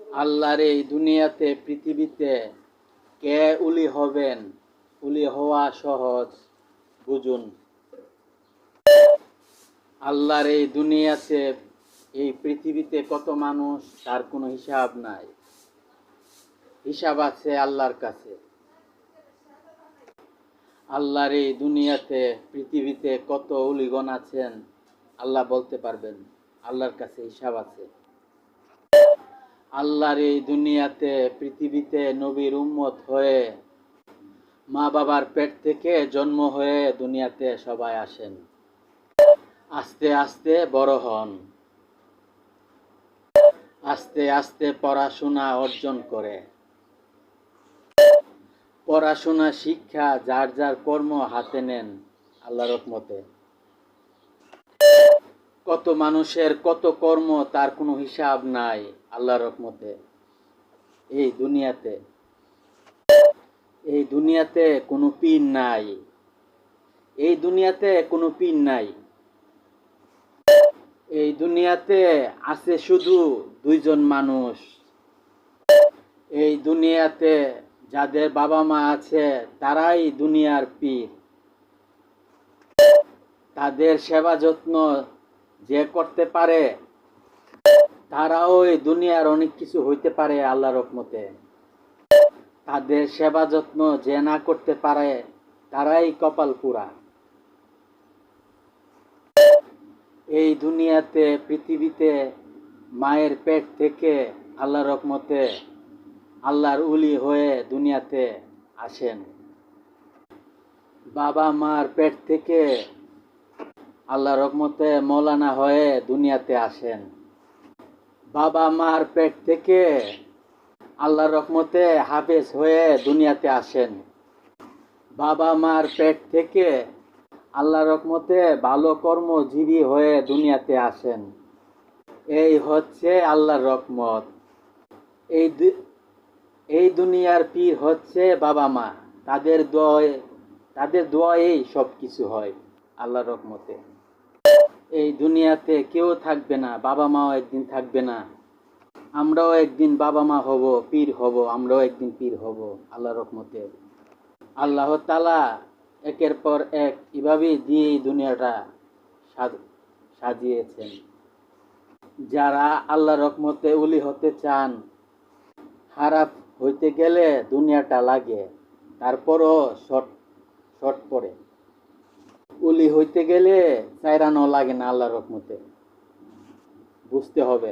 আল্লাহর এই দুনিয়াতে পৃথিবীতে কে উলি হবেন, উলি হওয়া সহজ, বুঝুন। আল্লাহর এই দুনিয়াতে, এই পৃথিবীতে কত মানুষ, তার কোনো হিসাব নাই। হিসাব আছে আল্লাহর কাছে। আল্লাহর এই দুনিয়াতে পৃথিবীতে কত উলিগণ আছেন, আল্লাহ বলতে পারবেন। আল্লাহর কাছে হিসাব আছে। আল্লাহর এই দুনিয়াতে পৃথিবীতে নবীর উম্মত হয়ে, মা বাবার পেট থেকে জন্ম হয়ে দুনিয়াতে সবাই আসেন। আস্তে আস্তে বড় হন, আস্তে আস্তে পড়াশোনা অর্জন করে। পড়াশোনা শিক্ষা যার যার কর্ম হাতে নেন আল্লাহর রহমতে। কত মানুষের কত কর্ম, তার কোনো হিসাব নাই আল্লাহর রহমতে। এই দুনিয়াতে, এই দুনিয়াতে কোনো পীর নাই। এই দুনিয়াতে কোনো পীর নাই। এই দুনিয়াতে আছে শুধু দুইজন মানুষ। এই দুনিয়াতে যাদের বাবা মা আছে তারাই দুনিয়ার পীর। তাদের সেবা যত্ন যে করতে পারে, তারাও এই দুনিয়ার অনেক কিছু হইতে পারে আল্লাহর রহমতে। তাদের সেবা যত্ন যে না করতে পারে, তারাই কপাল পুরা। এই দুনিয়াতে পৃথিবীতে মায়ের পেট থেকে আল্লাহর রহমতে আল্লাহর উলি হয়ে দুনিয়াতে আসেন। বাবা মার পেট থেকে আল্লাহর রহমতে মৌলানা হয়ে দুনিয়াতে আসেন। বাবা মার পেট থেকে আল্লাহর রহমতে হাফেজ হয়ে দুনিয়াতে আসেন। বাবা মার পেট থেকে আল্লাহর রহমতে ভালো কর্মজীবী হয়ে দুনিয়াতে আসেন। এই হচ্ছে আল্লাহর রহমত। এই দুনিয়ার পীর হচ্ছে বাবা মা। তাদের দোয়ায় সব কিছু হয় আল্লাহর রহমতে। এই দুনিয়াতে কেউ থাকবে না, বাবা মাও একদিন থাকবে না। আমরাও একদিন বাবা মা হব, পীর হব। আমরাও একদিন পীর হব আল্লাহর রহমতে। আল্লাহ তাআলা একের পর এক এভাবেই দিয়ে দুনিয়াটা সাজিয়েছেন। যারা আল্লাহর রহমতে উলি হতে চান, খারাপ হইতে গেলে দুনিয়াটা লাগে, তারপরও শর্ট পড়ে। উলি হইতে গেলে চাইরানো লাগে না আল্লাহর রহমতে, বুঝতে হবে।